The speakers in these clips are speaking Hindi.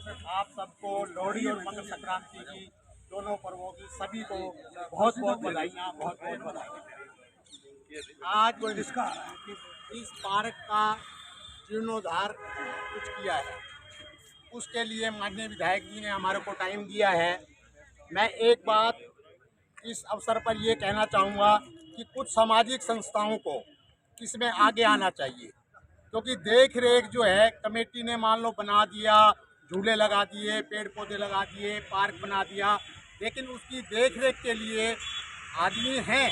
आप सबको लोहड़ी और मकर संक्रांति की दोनों पर्वों की सभी को बहुत बहुत बधाइयाँ, बहुत बहुत बधाइयाँ। आज जिसका इस पार्क का जीर्णोद्धार कुछ किया है, उसके लिए माननीय विधायक जी ने हमारे को टाइम दिया है। मैं एक बात इस अवसर पर ये कहना चाहूँगा कि कुछ सामाजिक संस्थाओं को इसमें आगे आना चाहिए, क्योंकि देख रेख जो है कमेटी ने मान लो बना दिया, झूले लगा दिए, पेड़ पौधे लगा दिए, पार्क बना दिया, लेकिन उसकी देख रेख के लिए आदमी हैं।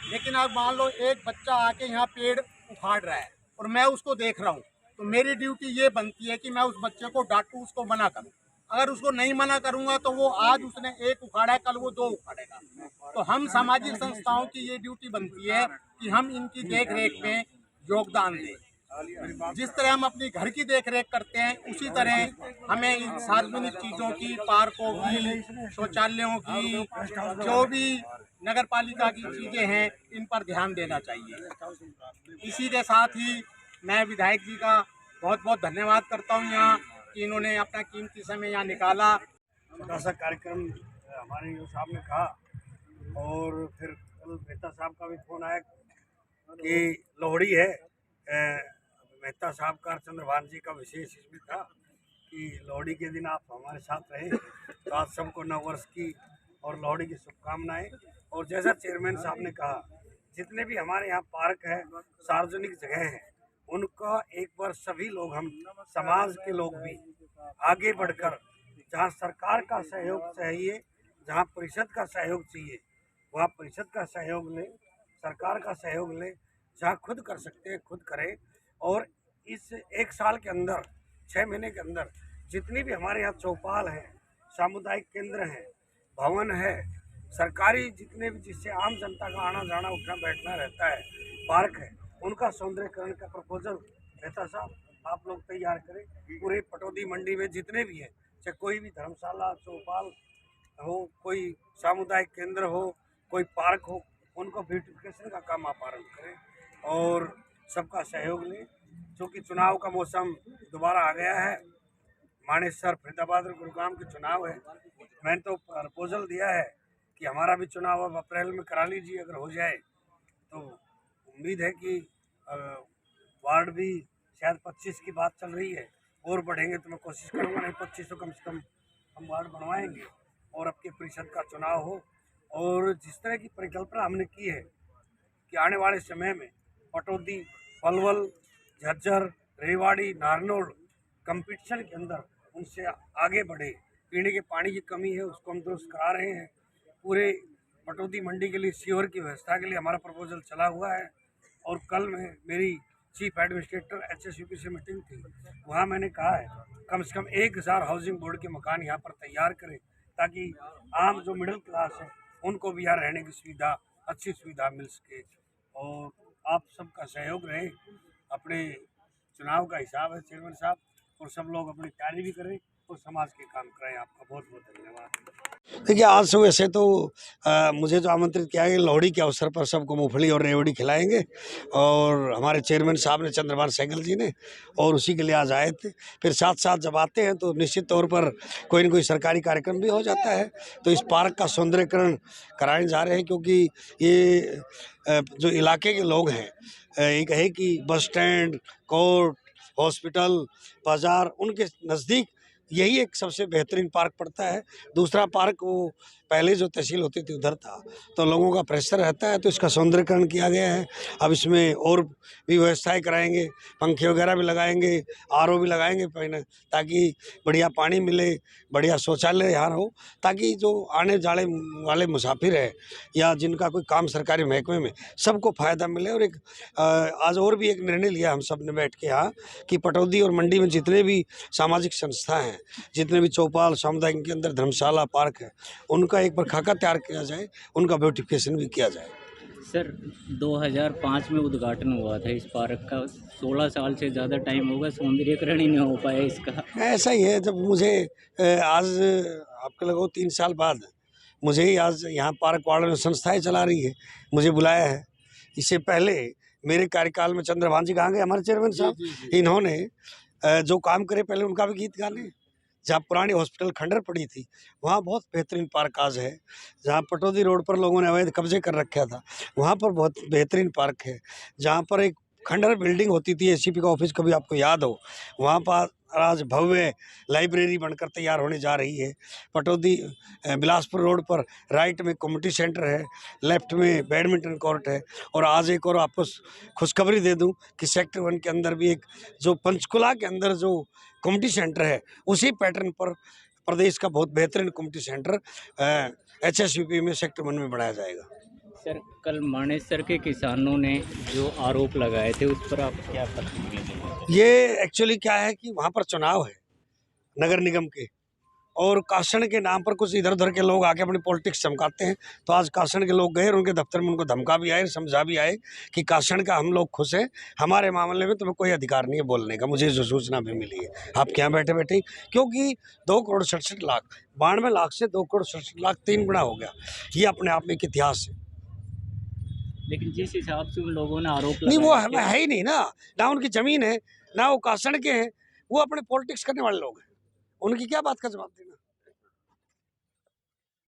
लेकिन अब मान लो एक बच्चा आके यहाँ पेड़ उखाड़ रहा है और मैं उसको देख रहा हूँ, तो मेरी ड्यूटी ये बनती है कि मैं उस बच्चे को डांटूं, उसको मना करूँ। अगर उसको नहीं मना करूँगा तो वो आज उसने एक उखाड़ा है, कल वो दो उखाड़ेगा। तो हम सामाजिक संस्थाओं की ये ड्यूटी बनती है कि हम इनकी देख रेख में योगदान दें। जिस तरह हम अपनी घर की देख रेख करते हैं, उसी तरह हमें इन सार्वजनिक चीज़ों की, पार्कों की, शौचालयों की, जो भी नगर पालिका की चीज़ें हैं, इन पर ध्यान देना चाहिए। इसी के साथ ही मैं विधायक जी का बहुत बहुत धन्यवाद करता हूँ यहाँ कि इन्होंने अपना कीमती समय यहाँ निकाला। छोटा सा कार्यक्रम हमारे यूँ साहब ने कहा, और फिर कल मेहता साहब का भी फोन आया कि लोहड़ी है। मेहता साहब का, चंद्रभान जी का विशेष इसमें था कि लोहड़ी के दिन आप हमारे साथ रहे, तो आज सबको नव वर्ष की और लोहड़ी की शुभकामनाएं। और जैसा चेयरमैन साहब ने कहा, जितने भी हमारे यहाँ पार्क है, सार्वजनिक जगह है, उनका एक बार सभी लोग, हम समाज के लोग भी आगे बढ़कर, जहाँ सरकार का सहयोग चाहिए, जहाँ परिषद का सहयोग चाहिए, वहाँ परिषद का सहयोग लें, सरकार का सहयोग लें। जहाँ खुद कर सकते हैं खुद करें। और इस एक साल के अंदर, 6 महीने के अंदर, जितनी भी हमारे यहाँ चौपाल हैं, सामुदायिक केंद्र हैं, भवन है, सरकारी जितने भी जिससे आम जनता का आना जाना उठना बैठना रहता है, पार्क है, उनका सौंदर्यकरण का प्रपोजल मेहता साहब आप लोग तैयार करें। पूरे पटौदी मंडी में जितने भी हैं, चाहे कोई भी धर्मशाला, चौपाल हो, कोई सामुदायिक केंद्र हो, कोई पार्क हो, उनको ब्यूटिफिकेशन का काम आप आरम्भ करें और सबका सहयोग लें। क्योंकि चुनाव का मौसम दोबारा आ गया है, मानेसर, फरीदाबाद और गुरुग्राम के चुनाव है। मैंने तो प्रपोजल दिया है कि हमारा भी चुनाव अब अप्रैल में करा लीजिए, अगर हो जाए तो। उम्मीद है कि वार्ड भी शायद 25 की बात चल रही है, और बढ़ेंगे तो मैं कोशिश करूँगा, नहीं 25 तो कम से कम हम वार्ड बनवाएंगे और अब के परिषद का चुनाव हो। और जिस तरह की परिकल्पना हमने की है कि आने वाले समय में पटौदी, पलवल, झज्जर, रेवाड़ी, नारनौल कंपटीशन के अंदर उनसे आगे बढ़े। पीने के पानी की कमी है, उसको हम दुरुस्त करा रहे हैं। पूरे पटौदी मंडी के लिए सीवर की व्यवस्था के लिए हमारा प्रपोजल चला हुआ है। और कल में मेरी चीफ एडमिनिस्ट्रेटर HSUP से मीटिंग थी, वहाँ मैंने कहा है कम से कम 1000 हाउसिंग बोर्ड के मकान यहाँ पर तैयार करें, ताकि आम जो मिडिल क्लास है उनको भी यहाँ रहने की सुविधा, अच्छी सुविधा मिल सके। और आप सबका सहयोग रहे। अपने चुनाव का हिसाब है चेयरमैन साहब, और सब लोग अपनी तैयारी भी करें और समाज के काम करें। आपका बहुत बहुत धन्यवाद। देखिए, आज से वैसे तो मुझे जो आमंत्रित किया है, लोहड़ी के अवसर पर सबको मूंगफली और रेवड़ी खिलाएंगे, और हमारे चेयरमैन साहब ने, चंद्रभान सहगल जी ने, और उसी के लिए आज आए थे। फिर साथ साथ जब आते हैं तो निश्चित तौर पर कोई न कोई सरकारी कार्यक्रम भी हो जाता है, तो इस पार्क का सौंदर्यकरण कराने जा रहे हैं। क्योंकि ये जो इलाके के लोग हैं, एक है कि बस स्टैंड, कोर्ट, हॉस्पिटल, बाज़ार, उनके नज़दीक यही एक सबसे बेहतरीन पार्क पड़ता है। दूसरा पार्क वो पहले जो तहसील होती थी उधर था, तो लोगों का प्रेशर रहता है, तो इसका सौंदर्यकरण किया गया है। अब इसमें और भी व्यवस्थाएं कराएंगे, पंखे वगैरह भी लगाएंगे, RO भी लगाएंगे पहले, ताकि बढ़िया पानी मिले, बढ़िया शौचालय यहाँ हो, ताकि जो आने जाने वाले मुसाफिर है या जिनका कोई काम सरकारी महकमे में, सबको फ़ायदा मिले। और एक आज और भी एक निर्णय लिया हम सब ने बैठ के यहाँ, कि पटौदी और मंडी में जितने भी सामाजिक संस्था हैं, जितने भी चौपाल, सामुदायिक के अंदर धर्मशाला, पार्क है, उनका एक बार खाका तैयार किया जाए, उनका ब्यूटिफिकेशन भी किया जाए। सर, 2005 में उद्घाटन हुआ था इस पार्क का, 16 साल से ज़्यादा टाइम होगा, सौंदर्यीकरण ही नहीं हो पाया इसका। ऐसा ही है, जब मुझे आज आपके लगभग 3 साल बाद मुझे ही आज यहाँ पार्क वार्डन संस्थाएं चला रही है, मुझे बुलाया है। इससे पहले मेरे कार्यकाल में चंद्रभान जी कहाँ गए, हमारे चेयरमैन साहब, इन्होंने जो काम करे पहले उनका भी गीत गा लें, जहाँ पुरानी हॉस्पिटल खंडर पड़ी थी वहाँ बहुत बेहतरीन पार्क आज है। जहाँ पटौदी रोड पर लोगों ने अवैध कब्जे कर रखा था वहाँ पर बहुत बेहतरीन पार्क है। जहाँ पर एक खंडर बिल्डिंग होती थी एसीपी का ऑफिस, कभी आपको याद हो, वहाँ पर आज भव्य लाइब्रेरी बनकर तैयार होने जा रही है। पटौदी बिलासपुर रोड पर राइट में कम्युनिटी सेंटर है, लेफ्ट में बैडमिंटन कोर्ट है। और आज एक और आपको खुशखबरी दे दूं कि सेक्टर 1 के अंदर भी एक जो पंचकुला के अंदर जो कम्युनिटी सेंटर है उसी पैटर्न पर प्रदेश का बहुत बेहतरीन कम्युनिटी सेंटर HSUP में सेक्टर 1 में बनाया जाएगा। सर, कल मानेसर के किसानों ने जो आरोप लगाए थे उस पर आप क्या प्रतिक्रिया देंगे? ये एक्चुअली क्या है कि वहाँ पर चुनाव है नगर निगम के, और कासन के नाम पर कुछ इधर उधर के लोग आके अपनी पॉलिटिक्स चमकाते हैं। तो आज कासन के लोग गए और उनके दफ्तर में उनको धमका भी आए, समझा भी आए कि कासन का हम लोग खुश हैं, हमारे मामले में तुम्हें कोई अधिकार नहीं है बोलने का। मुझे जो सूचना भी मिली है आपके यहाँ बैठे बैठे, क्योंकि 2 करोड़ 67 लाख 92 लाख से 2 करोड़ 67 लाख 3 गुना हो गया। ये अपने आप में एक इतिहास है। लेकिन जिस हिसाब से उन लोगों ने आरोप नहीं, वो लगाए है ही नहीं ना उनकी जमीन है ना वो कासन के हैं, वो अपने पॉलिटिक्स करने वाले लोग हैं। उनकी क्या बात का जवाब देना।